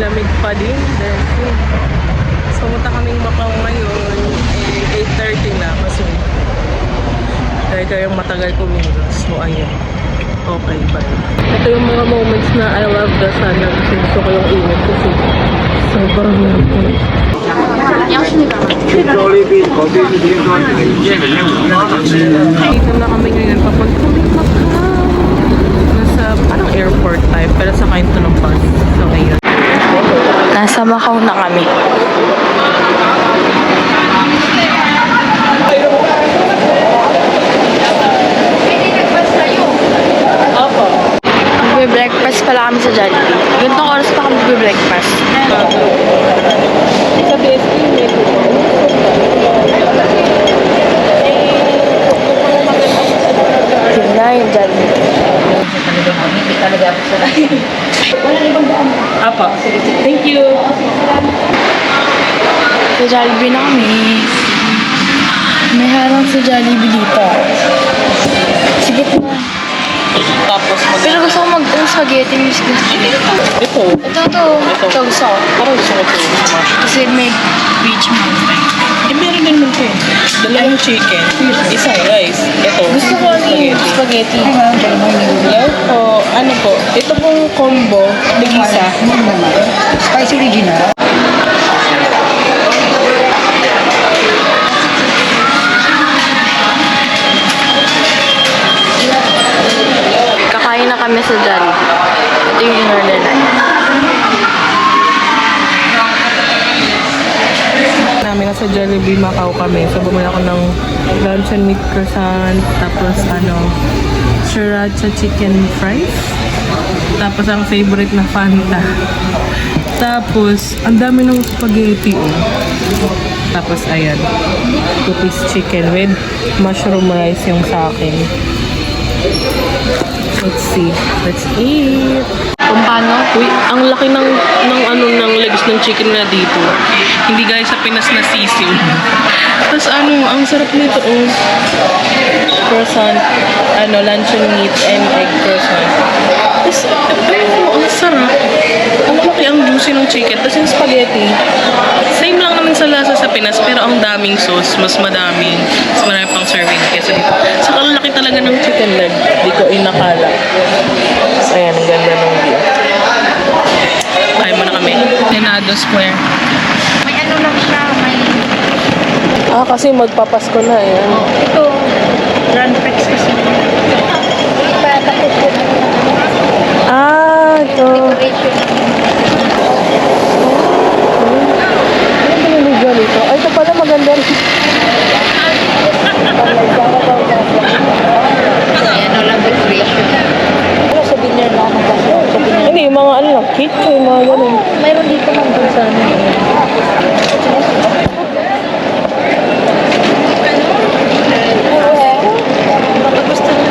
malamig pa din. Then, so, punta kaming Macau ngayon. 8:30 na kasi dahil kayong matagal kumilos. So, ayun. Okay, bye. Ito yung mga moments na I love the sun na gusto ko yung init kasi sobrang init. Dito na kami ngayon papuntang Macau. Nasa parang airport type pero sakayin to ng bus. So, ayun. Nasa Macau na kami. Breakfast pala kami sa Jollibee. Gantong oras pa kami breakfast. Sa BSP, Tingnan yung Jollibee. Hindi talaga ako sa lahat. Walang ibang daan. Apa. Thank you. Sa Jollibee na kami. May harang sa Jollibee dito. Sige na. Tapos Pero gusto ko mag-spaghetti miss gusto. Ito. Ito gusto ko. Parang gusto ko ito. Kasi may beach mo. Meron din naman ito. Dalawang chicken. Isang rice. Ito. Gusto ko yung spaghetti. Hello po. Ano po? Ito pong combo. Tig-isa. Spicy original. Kakain na kami sa Jollibee. Ito yung in-order na. Namin nasa Jollibee Macau kami. So, bumili ako ng luncheon meat croissant. Tapos, sriracha chicken fries. Tapos, ang favorite na Fanta. Tapos, ang dami ng spaghetti, oh. Tapos, ayan. 2-piece chicken with mushroom rice yung sa akin. Let's see. Let's eat. Kung paano? Uy, ang laki ng legs ng chicken na dito. Hindi guys sa Pinas na sisiw. Tapos ang sarap nito, oh. Croissant, luncheon meat and egg croissant. Tapos, ang sarap. Ang laki, ang juicy ng chicken. Tapos yung spaghetti, same lang naman sa lasa sa Pinas, pero ang daming sauce, mas marami pang serving kesa dito. Saka ang laki talaga ng chicken leg. Di ko inakala. Tapos, ayan, ang ganda ng view. Kaya mo na kami. Lenado Square. May ano lang siya, may... Kasi magpapasko na eh. Ito, Grand Prix kasi. Patakot ko na. Ito. Decoration. Ano ba nilugyan ito? Ay, ito pala maganda rin. Ayan, walang decoration. Pero sa dinner na ako magkasama. Hindi, yung mga lang, cake, yung mga ganun. Mayroon dito ng dun sa ano.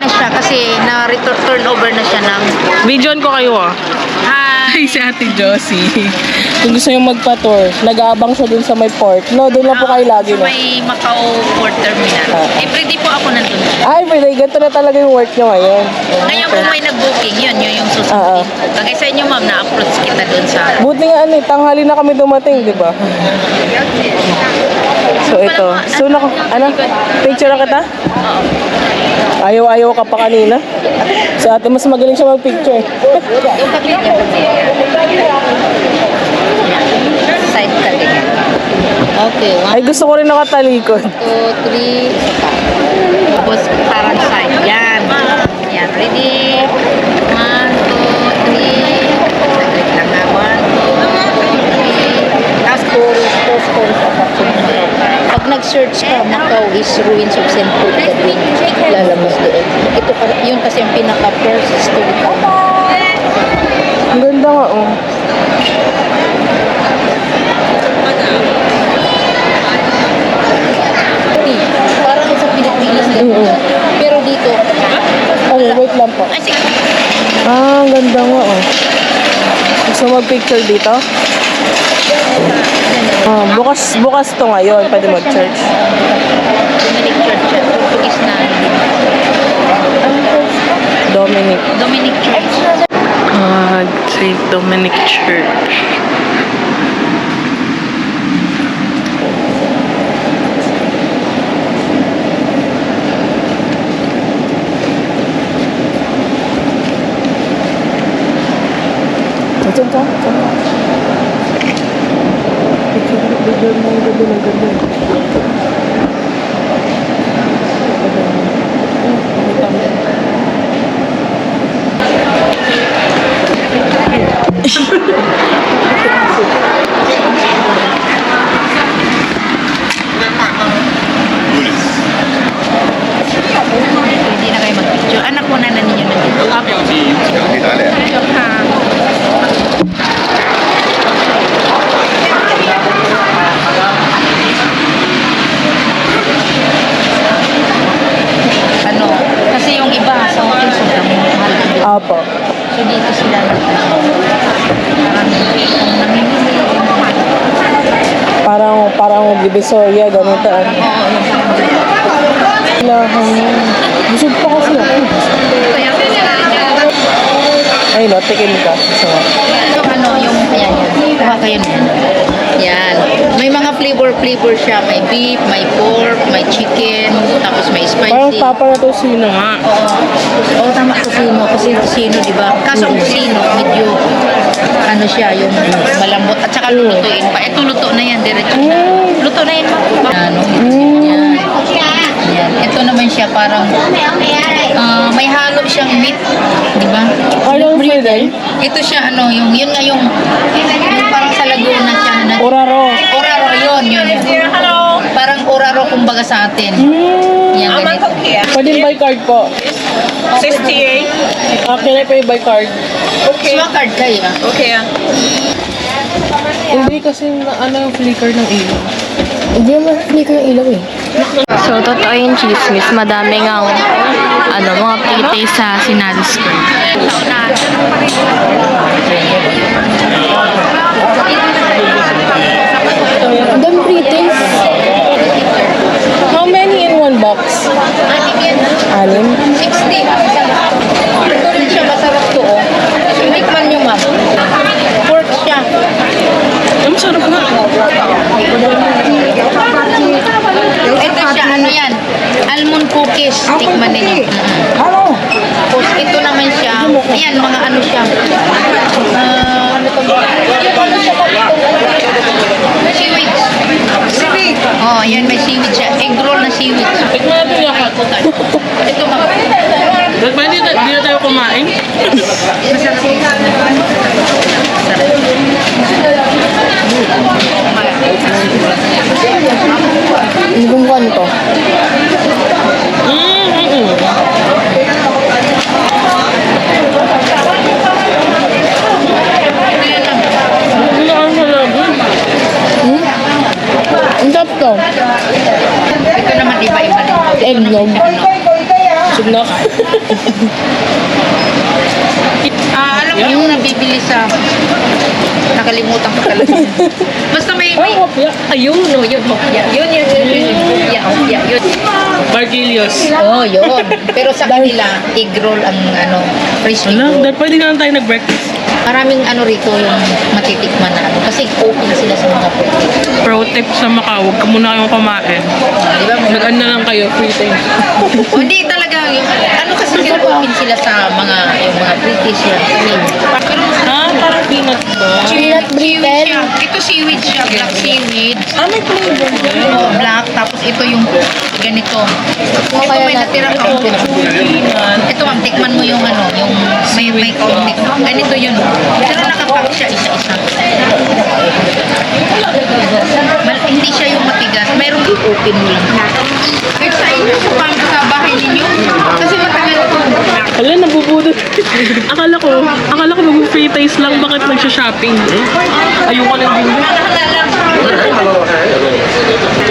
Na siya kasi na-turn over na siya ng... Videoan ko kayo Hi, si Ate Josie. Kung gusto nyo magpa-tour, nag-aabang siya dun sa may port. No, dun lang po kayo lagi, no? May Macau Port Terminal. Everyday po ako nandun. Everyday, ganito na talaga yung work nyo ngayon. Ngayon kung may nag-booking, yun yung susundin ko. Kagaya sa inyo, ma'am, na-approach kita dun sa... Buti nga tanghali na kami dumating, di ba? So, ito. So, picture na kita? Oo. Ayaw ka pa kanina. Sa ate, mas magaling siya mag-picture. Yung kapit niya. Side ka ganyan. Okay, 1, Ay, gusto ko rin nakatalikod. 2, 3, isa pa. Tapos parang side. Yan. Yan. Ready? 1, 2, 3. Saglit lang na. 1, 2, 3. Tapos chorus. Pag nag-search ka, Macau is ruins of St. Paul the Green. Lalabas doon. Ito, yun kasi yung pinaka-first story. Ang ganda nga, oh. Parang sa Pilipinas lang. Pero dito, Wait lang po. ay sige. Ang ganda nga, oh. Gusto mag-picture dito? Bukas to ngayon. Pwede mag-church. Dominic Church. Portuguese na. Dominic Dominic Church. St. Dominic Church. Ito to. Hindi na kayo mag-video. Anak mo na ninyo nandito. Ano, kasi yung iba sa hotel sobrang mahal. Apo. So dito sila parang kung namimili yung mahal. Parang Divisoria, gano'n to. Oo, yung Busog pa kasi ako. Ay, no, tikim ka. So, yung ano, yung, ayan, kuha kayo niyan. Yan. May mga flavor siya. May beef, may pork, may chicken, tapos may parang spicy. tapa na to sino nga. Oo, tama kusino. Kasi kusino, di ba? Kaso ang kusino, medyo, ano siya, yung malambot. At saka lulutuin pa. Ito, luto na yan, diretso na. Luto na yan, ma. Ano, yan. Yan. Ito naman siya, parang, may halo siyang meat, di ba? Anong flavor? Ito siya, ano, yun nga yung parang sa Laguna siya. Oraro. Oraro, yun. Parang oraro kumbaga sa atin. Yan, ganito. Pwede by card po. 68. Can I pay by card? Swa card kayo. Okay Hindi kasi ano yung flicker ng ilaw. Hindi naman flicker yung ilaw eh. So, totoo yung chismis. Madaming ang mga pre-taste sa Sinali Square. Ang dami pre-taste. How many in one box? Anim? 60. Ito rin siya, masarap to, oh. Tikman nyo, ma'am. Pork siya. Ang sarap nga. Ito siya, ano yan? Almond cookies. Tikman ninyo. Tapos ito naman siya. Ayan, mga ano siya. Ano to ba? Seaweed. Seaweed. Oh, yan, may seaweed siya. Egg roll na seaweed. Tikman natin yung Ito, ma'am. Ba't ba hindi na tayo kumain? Hindi kong kuhan ito. Ang sarap to. Ito naman iba-iba din. Eggnog. Sugnok. Alam mo yung nabibili sa... Nakalimutan ko talaga. Basta may... Ayun, no, yun. Hopya. Yun. Hopya. Bargilios. Oh, yun. Pero sa kanila, egg roll ang fresh egg roll. Dahil pwede na lang tayo nag-breakfast. Maraming rito yung matitikman na kasi open sila sa mga pwede. Pro tip sa Macau, huwag ka muna kayong kumain. Di ba? Mag-ano na lang kayo, free time. O, hindi talaga. Kasi sila open sila sa yung mga British yan. Pero Parang peanut ba? Peanut seaweed brittle. siya. Ito seaweed siya. Black seaweed. May flavor ba? Oh, black. Tapos ito yung ganito. Ito may natirang kaunti. Ito ma'am, tikman mo yung yung may kaunti. Ganito yun. Pero nakapack siya isa-isa. Hindi siya yung matigas. Mayroong i-open mo lang. Kahit sa inyo, sa bahay ninyo. Kasi matagal ito. Wala, nabubudot. akala ko mag-free taste lang. Bakit nagsha-shopping? Ayoko lang din.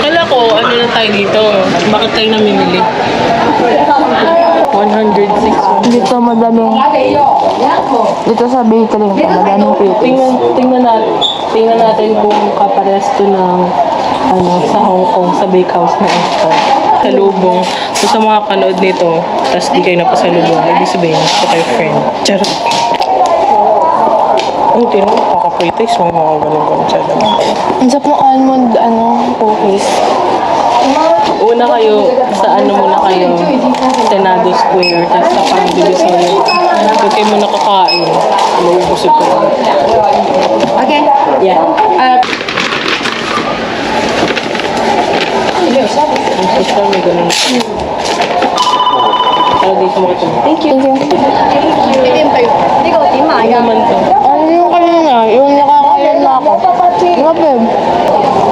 Akala ko, ano na tayo dito? Bakit tayo namimili? 106. Dito madaming... Dito sa bakery, madaming pre-taste. Tingnan natin kung kaparesto ng sa Hong Kong, sa bakehouse na ito. Salubong. So, sa mga kanood nito, tapos di kayo napasalubong, ibig sabihin, ito kayo friend. Charot. Ang tinong, kaka-free taste, mga ganun-ganun siya. Ang sarap ng almond, cookies. Una kayo, sa ano muna kayo, Senado Square, tapos sa parang Divisoria. Doon kayo muna kakain. Maubusog ko. Okay. Yeah. Ang social may ganun. Para dito mo ito. Thank you. Ano naman to? Ano yung kanina? Yung nakakayan na ako. Grabe.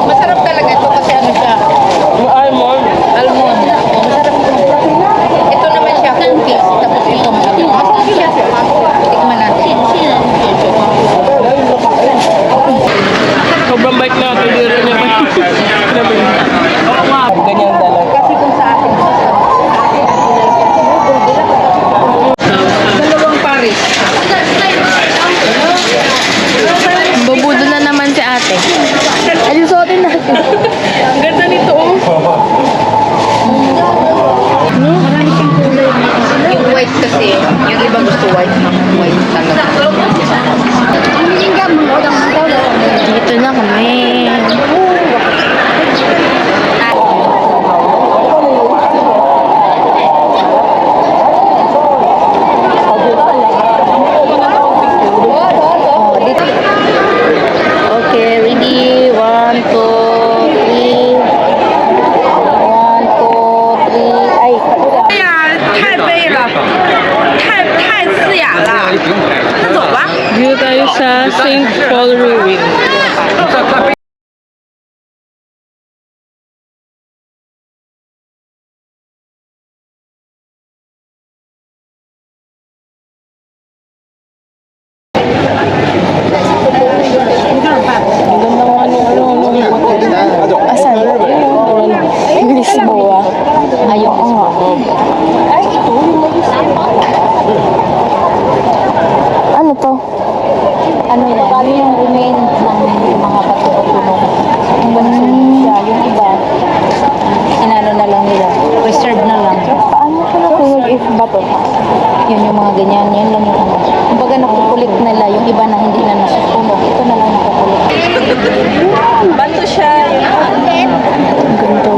Masarap talaga ito kasi ano siya, Yung almond. almond. Masarap ito. Ito naman siya, cookies. Tapos ito, masarap siya. Tikman natin. Sobrang bike na ito. Dito niya. Ganyan dalawa. Kasi kung sa atin, dalawang Paris. Babudo na naman si ate. Ay, suotin natin. Ang ganda nito, oh. Yung white kasi, yung iba gusto white, white talaga. Dito na kami. Okay, ready? 1, 2, 3. 1, 2, 3. Ay, Dito tayo sa St. Paul Ruin. asan? Lisboa. Ayun. Ano to? Ano yan? Yung remain ng mga bato-bato nung siya. Yung iba, inano na lang nila. Preserve na lang. Paano ko natunog if bato? Yun yung mga ganyan. Yan lang yung ano. Kumbaga nakukulit nila. Yung iba na hindi na nasusunog. Ito na lang nakukulit. Bato siya. Ganito.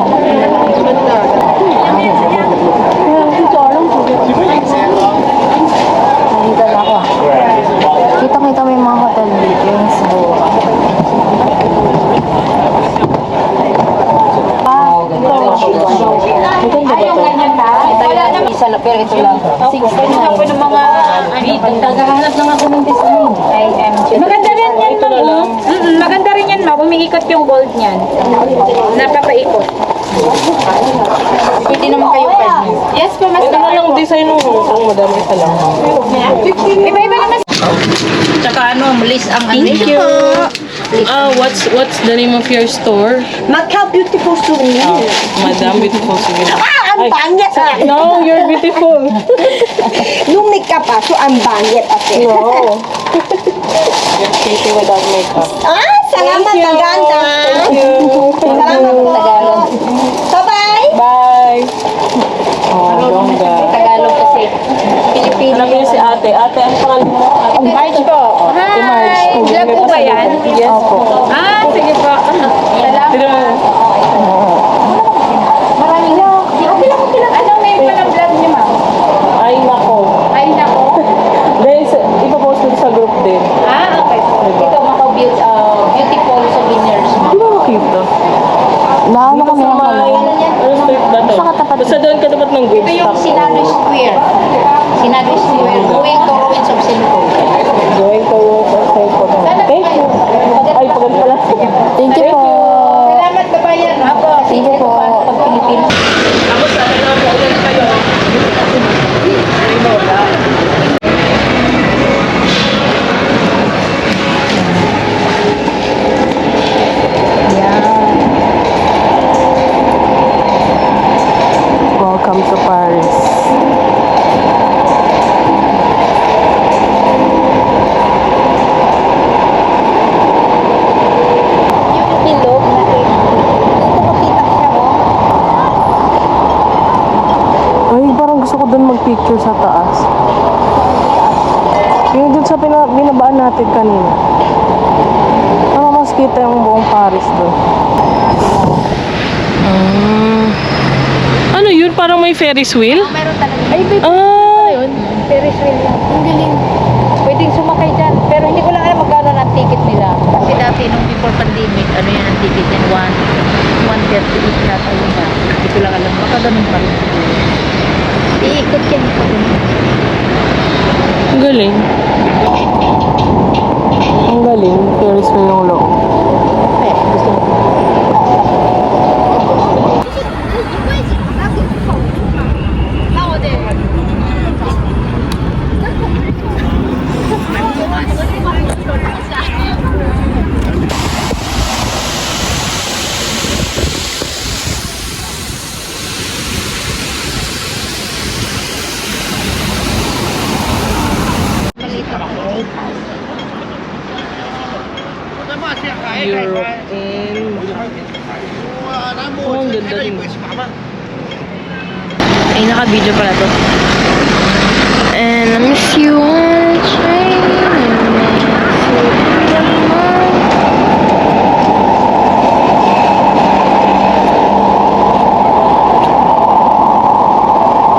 Nakita na ako. Kita-kita mo yung mga hotel dito. Yung Lisboa. Maganda ba ito? Wala na. Isa lang, pero ito lang. 69. Ng mga naghahanap lang ako ng design. Maganda rin yan, Ito na lang. maganda rin yan, ma'am. Umiikot yung gold niyan. Napapaikot. Pwede naman kayo pa. Yes po, mas Ito na lang design ng Hong Kong. Madami isa lang. iba-iba naman. Tsaka ano, malis ang ano. Thank you. What's the name of your store? Macau Beautiful Souvenir. Madam Beautiful Souvenir. Ang bangit ah! No, you're beautiful. Yung makeup ah, so ang bangit ate. No. You're pretty without makeup. Ah, salamat kaganda. Thank you. Salamat po. Bye-bye. Bye. Oh, bongga. Tagalog kasi. Pilipino. Alam niyo si ate. Ate, ang pangalan mo? Ate March po. Ate March. Hi! Vlog po ba yan? Yes po. Ah, sige po. Salamat. Tira mo. Maraming na. Anong name pa ng vlog niyo, ma'am? Ay, nako. Ay, nako. Dahil ipapost ko sa group din. Ah, okay. Ito mga beautiful souvenirs. Di ba makita? Naano kami ng May, ano street ba to? Sa katapat. Basta doon katapat ng group Ito yung stop. Senado Square. Senado Square. Going to ruins of Cebu. Going to Thank you. Ay, pagod pala. Thank you po. Salamat, babayan. Apo. Thank you po. Pag Pilipino. Welcome to Paris. Yung ilog na ito. Dito makita siya, oh. Ay, parang gusto ko doon mag-picture sa taas. Yung doon sa binabaan natin kanina. Para mas kita yung buong Paris doon. Yung parang may Ferris wheel? Meron talaga. Ay, babe, Ah, Ferris wheel lang. Ang galing. Pwedeng sumakay dyan. Pero hindi ko lang alam magkano ng ticket nila. Kasi dati nung before pandemic, ano yan ang ticket yan? 130 each na tayo na. Hindi ko lang alam. Baka ganun pa rin. Iikot yan. ang galing. Ang galing. Ferris wheel yung loob. Eh, gusto mo. European. Oh, ang ganda din. Ay, naka-video pala to. And I miss you on a train. I miss you.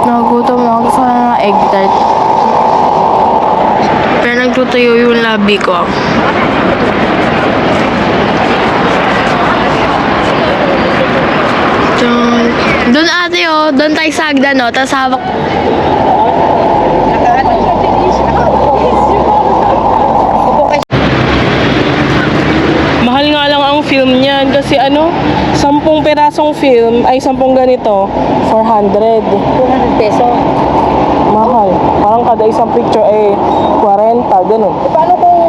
Nagutom ako. Gusto ko na ng egg tart. Pero nagtutuyo yung labi ko. Doon ate oh, doon tayo sa hagdan oh, tapos hawak. Mahal nga lang ang film niyan kasi 10 perasong film ay 10 ganito, 400. 200 peso. Mahal. Parang kada isang picture ay 40, ganun. Paano kung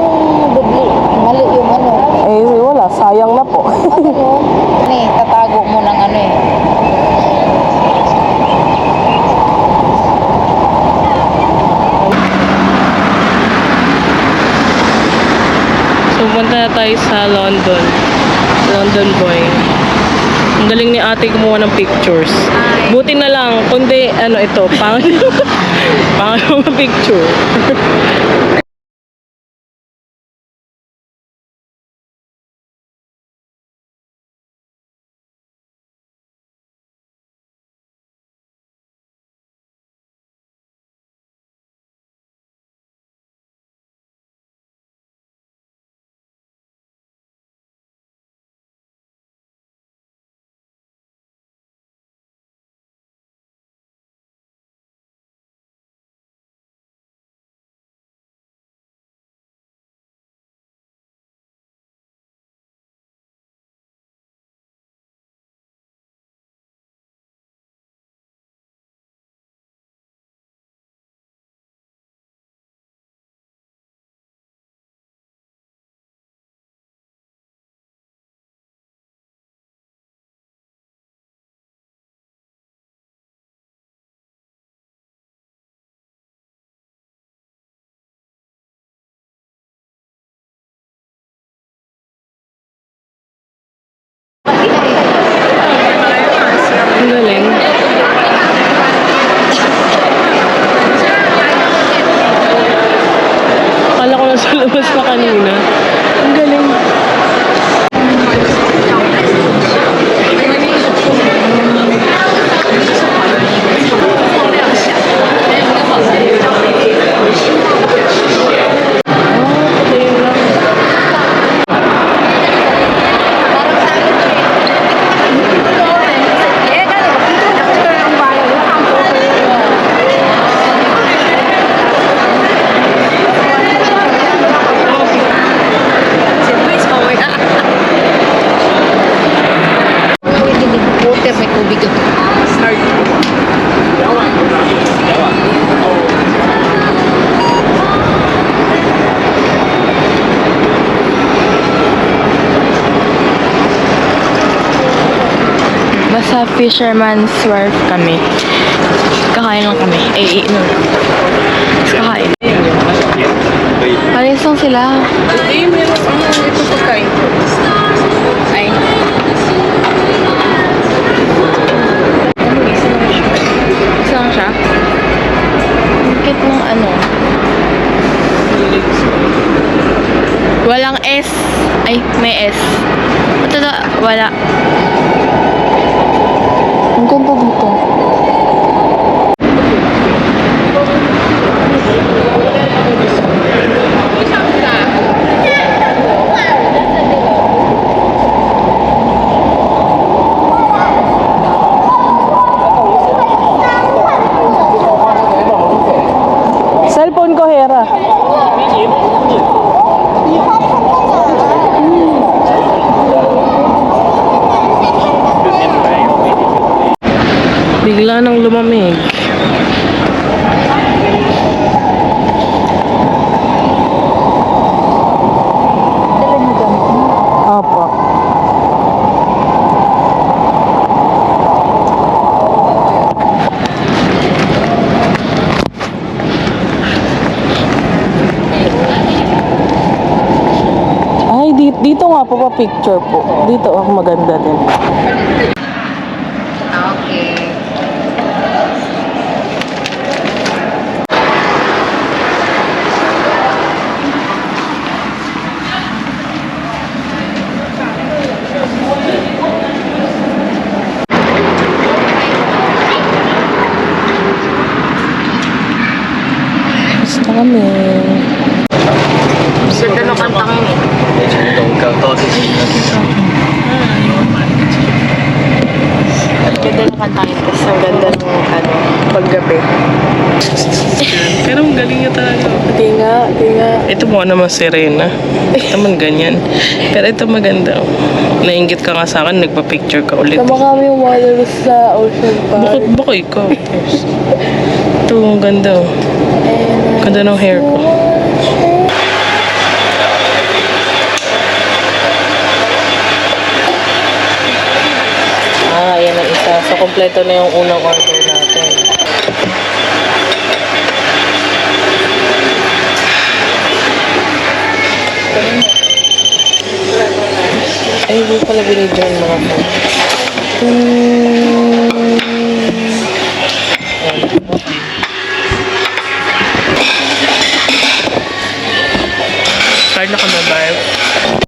dubli? Mali yung ano. Eh wala, sayang na po. Tatago mo ng ano eh. So punta na tayo sa London. London boy. Ang galing ni ate kumuha ng pictures. Buti na lang, kundi ito, pangit mga picture. Ang galing. Akala ko nasa labas pa kanina. Ang galing. Water, may tubig ito. Basta Fisherman's Wharf kami. Kakain lang kami. Iinom lang. Tapos kakain. Alis lang sila. Eh, meron ito pagkain. Ay. Isa lang siya. Ang cute ng Walang S. Ay, may S. Ito na, wala. Ang ganda dito. Bigla nang lumamig. Dala na gamit mo. Opo. Ay, dito nga po pa picture po. Dito ako maganda din. Okay. Basta kami. Ganda ng kantang yun eh. Ganda na kanta yun. Tapos ang ganda ng paggabi. Pero ang galing niya talaga. Tinga. Ito mukha naman sirena. Ito man ganyan. Pero ito maganda. Nainggit ka nga sa akin, nagpa-picture ka ulit. Tama kami yung walrus sa Ocean Park. Baka ikaw. Ito, ang ganda. Ganda ng hair ko. Ayan ang isa. So, kompleto na yung unang order natin. Ay, hindi pala binidyan mga po. Card na ka na ba?